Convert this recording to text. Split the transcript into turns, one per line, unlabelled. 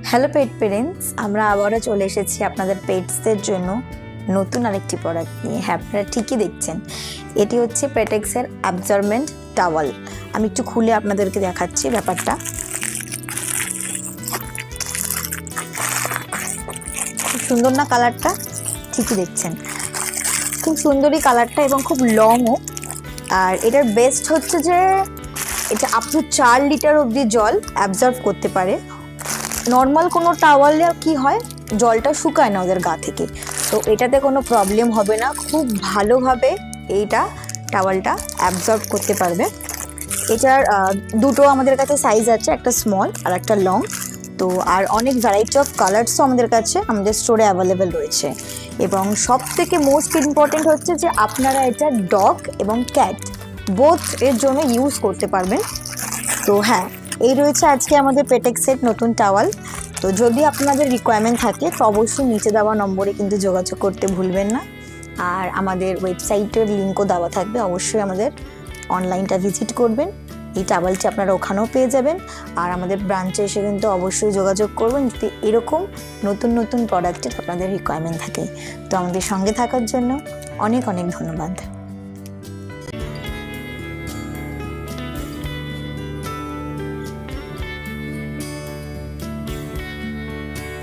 Hello পেট parents, আমরা আবারও চলে এসেছি আপনাদের পেটসদের জন্য নতুন আরেকটি প্রোডাক্ট নিয়ে। হ্যাঁ, আপনারা ঠিকই দেখছেন, এটি হচ্ছে পেটেক্সের অ্যাবজর্বেন্ট টাওয়াল। আমি একটু খুলে আপনাদেরকে দেখাচ্ছি ব্যাপারটা। খুব সুন্দর না কালারটা? ঠিকই দেখছেন, খুব সুন্দরই কালারটা এবং খুব লংও। আর এটার বেস্ট হচ্ছে যে এটা আপ টু 4 লিটার অবধি জল অ্যাবজর্ব করতে পারে। নর্মাল কোনো টাওয়ালে কি হয়, জলটা শুকায় না ওদের গা থেকে, তো এটাতে কোনো প্রবলেম হবে না। খুব ভালোভাবে এইটা টাওয়ালটা অ্যাবজর্ব করতে পারবে। এটার দুটো আমাদের কাছে সাইজ আছে, একটা স্মল আর একটা লং। তো আর অনেক ভ্যারাইটি অফ কালার্সও আমাদের কাছে আমাদের স্টোরে অ্যাভেলেবেল রয়েছে। এবং সব থেকে মোস্ট ইম্পর্টেন্ট হচ্ছে যে আপনারা এটা ডগ এবং ক্যাট বোথ এর জন্য ইউজ করতে পারবেন। তো হ্যাঁ, এই রয়েছে আজকে আমাদের পেটেক্সের নতুন টাওয়াল। তো যদি আপনাদের রিকোয়ারমেন্ট থাকে তো অবশ্যই নিচে দেওয়া নম্বরে কিন্তু যোগাযোগ করতে ভুলবেন না। আর আমাদের ওয়েবসাইটের লিঙ্কও দেওয়া থাকবে, অবশ্যই আমাদের অনলাইনটা ভিজিট করবেন। এই টাওয়ালটি আপনারা ওখানেও পেয়ে যাবেন। আর আমাদের ব্রাঞ্চে এসে কিন্তু অবশ্যই যোগাযোগ করবেন যদি এরকম নতুন নতুন প্রোডাক্টের আপনাদের রিকোয়ারমেন্ট থাকে। তো আমাদের সঙ্গে থাকার জন্য অনেক অনেক ধন্যবাদ।